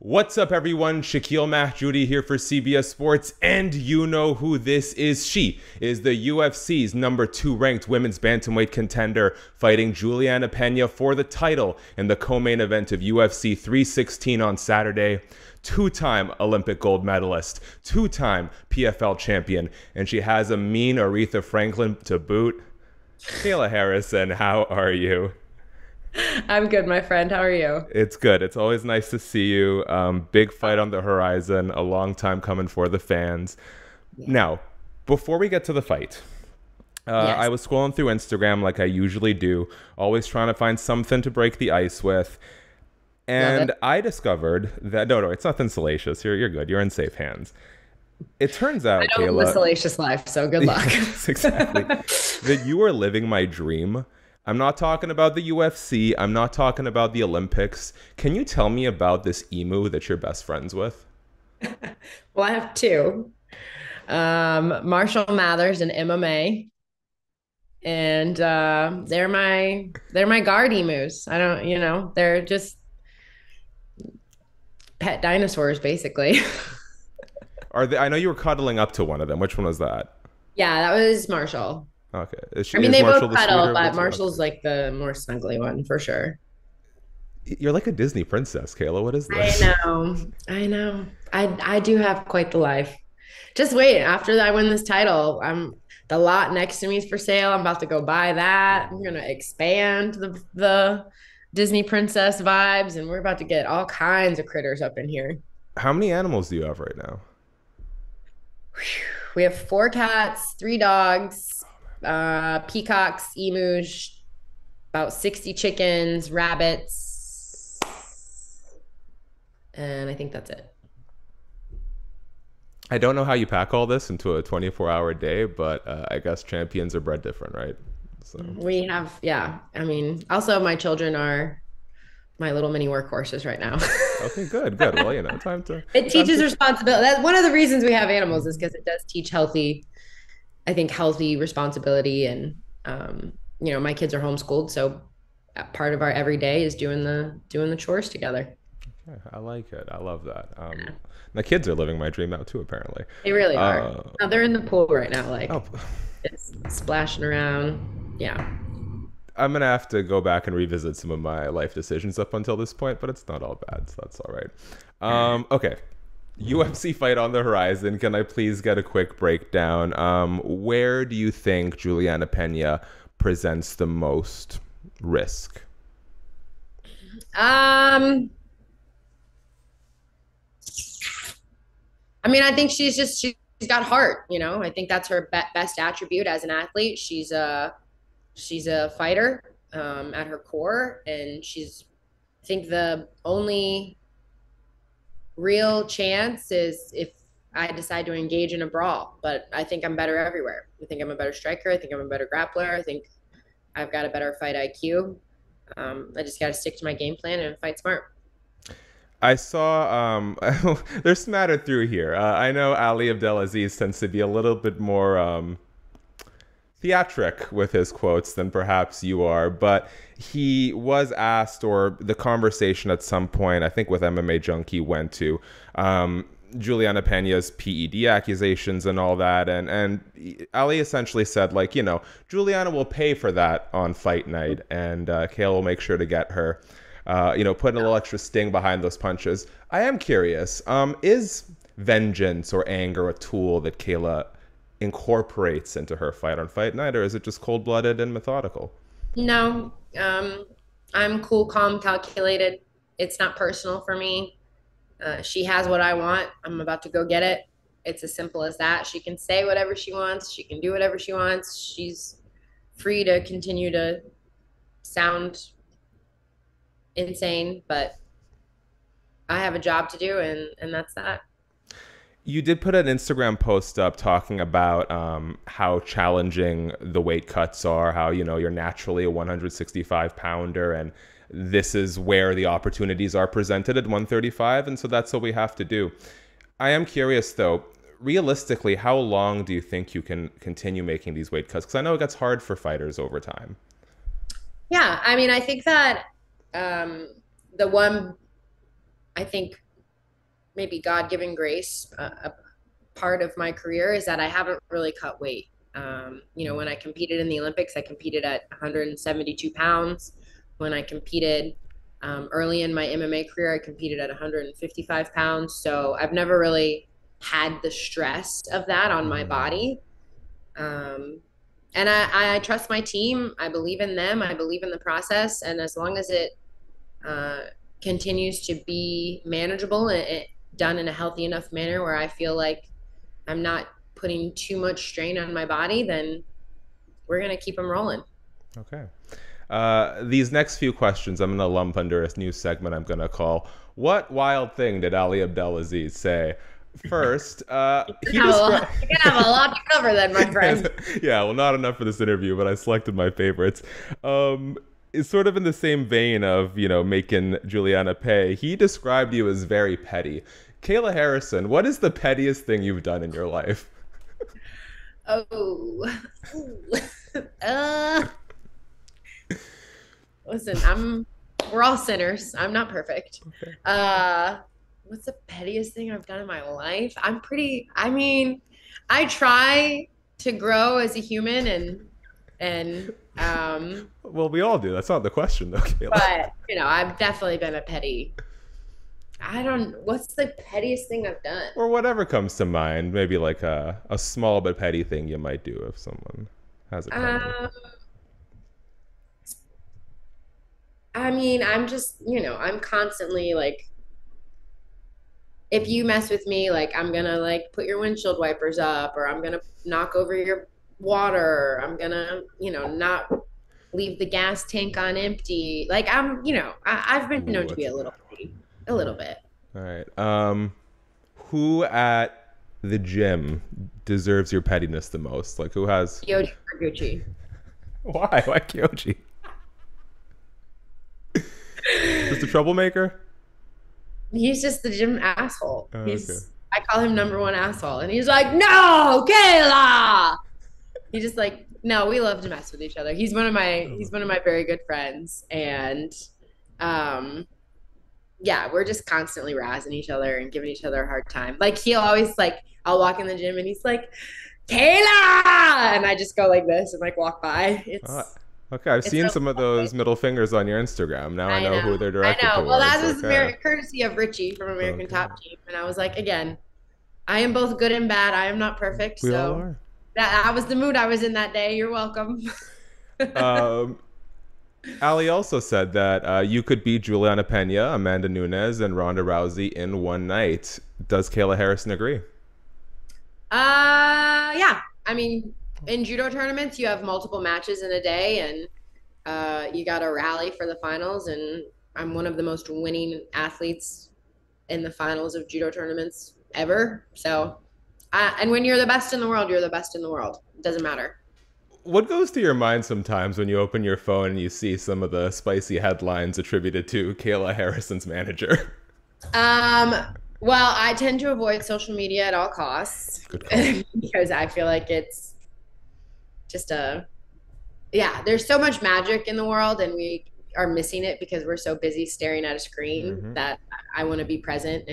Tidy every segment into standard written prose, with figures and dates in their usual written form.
What's up, everyone? Shaquille Mahjoudi here for CBS Sports, and you know who this is. She is the UFC's #2 ranked women's bantamweight contender, fighting Julianna Pena for the title in the co-main event of UFC 316 on Saturday. Two-time Olympic gold medalist, two-time PFL champion, and she has a mean Aretha Franklin to boot. Kayla Harrison, how are you? I'm good, my friend. How are you? It's good. It's always nice to see you. Big fight on the horizon. A long time coming for the fans. Yeah. Now, before we get to the fight, I Yes. was scrolling through Instagram like I usually do, always trying to find something to break the ice with. Love And it. I discovered that no, it's nothing salacious. You're good. You're in safe hands. It turns I out, don't live a Kayla, salacious life, so good luck. yes, exactly, that you are living my dream. I'm not talking about the UFC. I'm not talking about the Olympics. Can you tell me about this emu that you're best friends with? Well, I have two. Marshall Mathers and MMA. And they're my guard emus. I don't, they're just pet dinosaurs, basically. Are they? I know you were cuddling up to one of them. Which one was that? Yeah, that was Marshall. Okay. I mean, Is they Marshall both the cuddle, sweeter of the but two? Okay. Marshall's like the more snuggly one for sure. You're like a Disney princess, Kayla. What is I this? know. I know. I do have quite the life. Just wait. After I win this title, the lot next to me is for sale. I'm about to go buy that. I'm gonna expand the Disney princess vibes, and we're about to get all kinds of critters up in here. How many animals do you have right now? We have four cats, three dogs, peacocks, emus, about 60 chickens, rabbits, and I think that's it. I don't know how you pack all this into a 24-hour day, but I guess champions are bred different, right? So, We have, yeah. I mean, also my children are my little mini workhorses right now. okay, good, good. Well, time to It time teaches to responsibility. That's one of the reasons we have animals is because it does teach healthy, I think healthy responsibility. And my kids are homeschooled, so part of our everyday is doing the chores together. Yeah, I like it. I love that. Yeah, My kids are living my dream now too, apparently. they really are. Uh, Now they're in the pool right now, oh, like it's splashing around. Yeah. I'm gonna have to go back and revisit some of my life decisions up until this point, but it's not all bad, so that's all right. Okay. UFC fight on the horizon. Can I please get a quick breakdown? Where do you think Juliana Pena presents the most risk? Um, I mean, I think she's got heart, I think that's her best attribute as an athlete. She's a fighter at her core, and I think the only real chance is if I decide to engage in a brawl. But I think I'm better everywhere. I think I'm a better striker. I think I'm a better grappler. I think I've got a better fight IQ. I just got to stick to my game plan and fight smart. I saw there's some added through here. I know Ali Abdelaziz tends to be a little bit more theatric with his quotes than perhaps you are, but he was asked, or the conversation at some point, I think with MMA Junkie, went to Juliana Pena's PED accusations and all that, and Ali essentially said, like, Juliana will pay for that on fight night, and Kayla will make sure to get her, put a little extra sting behind those punches. I am curious, is vengeance or anger a tool that Kayla incorporates into her fight on fight night, or is it just cold-blooded and methodical? No, I'm cool, calm, calculated. It's not personal for me. She has what I want. I'm about to go get it. It's as simple as that. She can say whatever she wants. She can do whatever she wants. She's free to continue to sound insane, but I have a job to do, and that's that. You did put an Instagram post up talking about how challenging the weight cuts are, how, you're naturally a 165 pounder, and this is where the opportunities are presented at 135, and so that's what we have to do. I am curious, though, realistically, how long do you think you can continue making these weight cuts? Because I know it gets hard for fighters over time. Yeah, I mean, I think that the one I think maybe God-given grace, a part of my career is that I haven't really cut weight. You know, when I competed in the Olympics, I competed at 172 pounds. When I competed early in my MMA career, I competed at 155 pounds. So I've never really had the stress of that on my body. Um, and I trust my team. I believe in them. I believe in the process. And as long as it uh, continues to be manageable and done in a healthy enough manner where I feel like I'm not putting too much strain on my body, then we're going to keep them rolling. Okay. These next few questions I'm going to lump under a new segment I'm going to call "What Wild Thing Did Ali Abdelaziz Say?" First, You're going to have a lot to cover then, my friend. Yeah, well, not enough for this interview, but I selected my favorites. It's sort of in the same vein of, you know, making Julianna pay. He described you as very petty. Kayla Harrison, what is the pettiest thing you've done in your life? Oh. Listen, we're all sinners. I'm not perfect. Okay. What's the pettiest thing I've done in my life? I mean, I try to grow as a human and well, we all do. That's not the question though, Kayla. But, you know, I've definitely been what's the pettiest thing I've done? Or whatever comes to mind. Maybe like a small but petty thing you might do if someone has it coming. I mean, I'm just, you know, I'm constantly like, if you mess with me, like I'm gonna like put your windshield wipers up, or I'm gonna knock over your water, or I'm gonna, you know, not leave the gas tank on empty. Like you know, I've been known to be a little bit. All right. Who at the gym deserves your pettiness the most? Like who has Kyoji or Gucci? Why? Why Kyoji? Just a troublemaker? He's just the gym asshole. Oh, okay. I call him #1 asshole. And he's like, no, Kayla. He's just like, no, we love to mess with each other. He's one of my very good friends. And yeah, we're just constantly razzing each other and giving each other a hard time. Like he'll always like, I'll walk in the gym and he's like, Kayla, and I just go like this and like walk by. Okay, I've seen some of those middle fingers on your Instagram. Now I know who they're directed towards. Well, that was courtesy of Richie from American Top Team. And I was like, again, I am both good and bad. I am not perfect. We all are. That was the mood I was in that day. You're welcome. Ali also said that you could beat Julianna Pena, Amanda Nunes, and Ronda Rousey in one night. Does Kayla Harrison agree? Yeah. I mean, in judo tournaments, you have multiple matches in a day, and you got to rally for the finals. And I'm one of the most winning athletes in the finals of judo tournaments ever. So, and when you're the best in the world, you're the best in the world. It doesn't matter. What goes to your mind sometimes when you open your phone and you see some of the spicy headlines attributed to Kayla Harrison's manager? Well, I tend to avoid social media at all costs because I feel like it's just there's so much magic in the world and we are missing it because we're so busy staring at a screen that I want to be present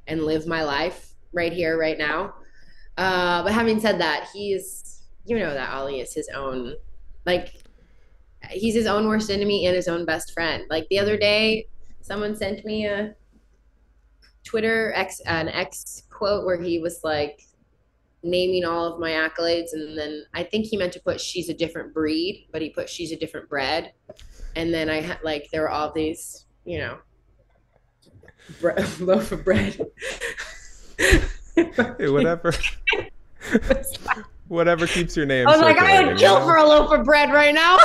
and live my life right here, right now. But having said that, you know that Ali is his own, like, he's his own worst enemy and his own best friend. Like the other day, someone sent me a an X quote where he was like naming all of my accolades, and then I think he meant to put she's a different breed, but he put she's a different bread. And then I had like there were all these, you know, loaf of bread. Hey, whatever keeps your name. I was like, I would kill for a loaf of bread right now.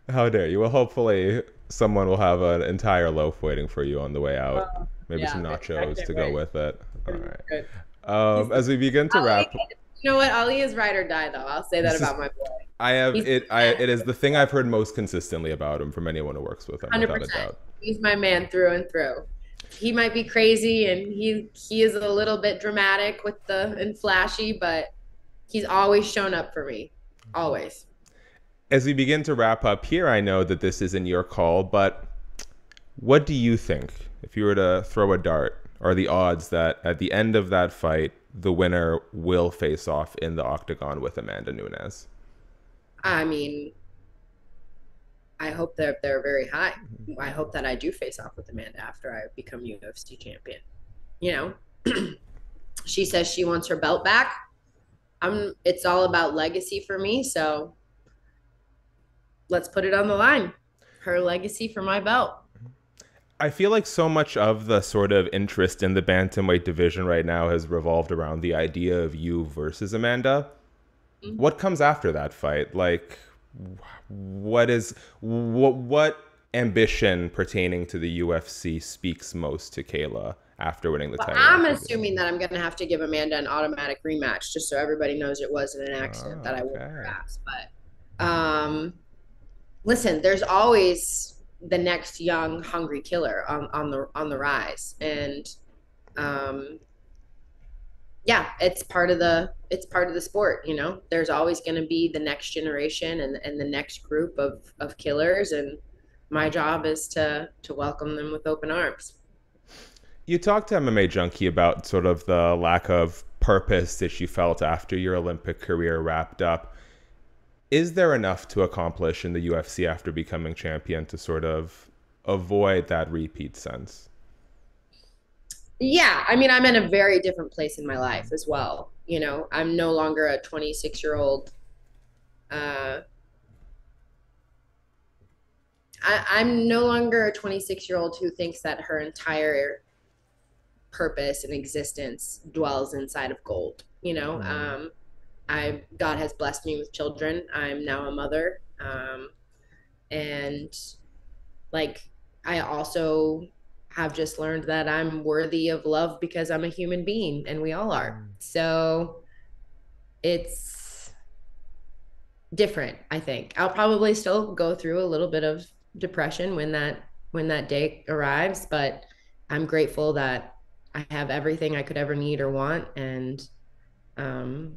How dare you? Well, hopefully someone will have an entire loaf waiting for you on the way out. Maybe some nachos to go with it. All right. As we begin to wrap. You know what? Ali is ride or die, though. I'll say that about my boy. It is the thing I've heard most consistently about him from anyone who works with him. 100%. Without a doubt. He's my man through and through. He might be crazy and he is a little bit dramatic and flashy, but he's always shown up for me. Always. As we begin to wrap up here, I know that this isn't your call, but What do you think, if you were to throw a dart, are the odds that at the end of that fight, the winner will face off in the octagon with Amanda Nunes? I mean, I hope they're very high. I hope that I do face off with Amanda after I become UFC champion. You know, she says she wants her belt back. It's all about legacy for me, so let's put it on the line. Her legacy for my belt. I feel like so much of the sort of interest in the bantamweight division right now has revolved around the idea of you versus Amanda. Mm-hmm. What comes after that fight? Like, what ambition pertaining to the UFC speaks most to Kayla after winning the Well, title? I'm assuming that I'm going to have to give Amanda an automatic rematch just so everybody knows it wasn't an accident that I whooped her Okay. ass. But listen, there's always the next young hungry killer on the rise, and um, yeah, it's part of the sport. You know, there's always going to be the next generation and the next group of killers, and my job is to welcome them with open arms. You talked to MMA Junkie about sort of the lack of purpose that you felt after your Olympic career wrapped up. Is there enough to accomplish in the UFC after becoming champion to sort of avoid that repeat sense? Yeah, I mean, I'm in a very different place in my life as well. You know, I'm no longer a 26-year-old. Uh, I'm no longer a 26-year-old who thinks that her entire purpose and existence dwells inside of gold. You know, God has blessed me with children. I'm now a mother, and like I also have just learned that I'm worthy of love because I'm a human being, and we all are. So it's different. I think I'll probably still go through a little bit of depression when that day arrives, but I'm grateful that I have everything I could ever need or want, and um,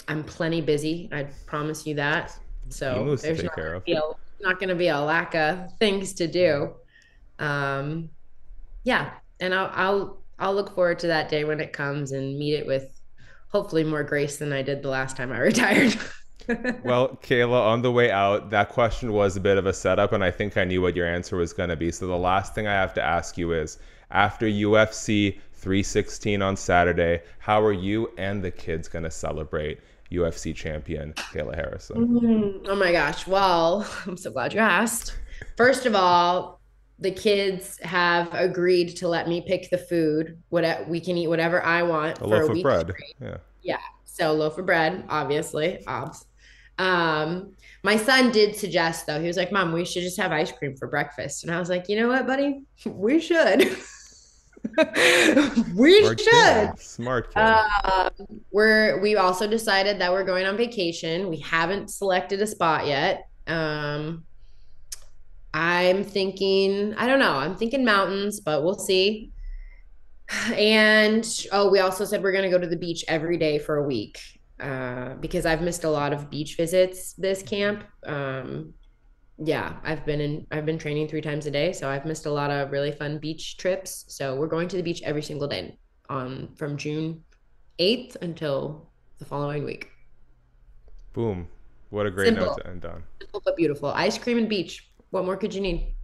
I'm plenty busy. I promise you that. So Emus to there's take care of. not going to be a lack of things to do. Um, yeah, and I'll look forward to that day when it comes and meet it with hopefully more grace than I did the last time I retired. Well, Kayla, on the way out, that question was a bit of a setup, and I think I knew what your answer was going to be. So the last thing I have to ask you is, after UFC 316 on Saturday, how are you and the kids going to celebrate UFC champion Kayla Harrison? Oh my gosh. Well, I'm so glad you asked. First of all, the kids have agreed to let me pick the food. What we can eat whatever I want A for loaf a of week bread. straight. Yeah. Yeah. So loaf of bread, obviously, obs. My son did suggest though, he was like, Mom, we should just have ice cream for breakfast. And I was like, you know what, buddy? We should. We Smart should. kid. Smart kid. Uh, we also decided that we're going on vacation. We haven't selected a spot yet. I'm thinking, I don't know, I'm thinking mountains, but we'll see. And oh, we also said we're going to go to the beach every day for a week because I've missed a lot of beach visits this camp. Yeah, I've been training 3 times a day, so I've missed a lot of really fun beach trips. So we're going to the beach every single day on from June 8th until the following week. Boom. What a great note Simple, to end on. simple but beautiful. Ice cream and beach. What more could you need?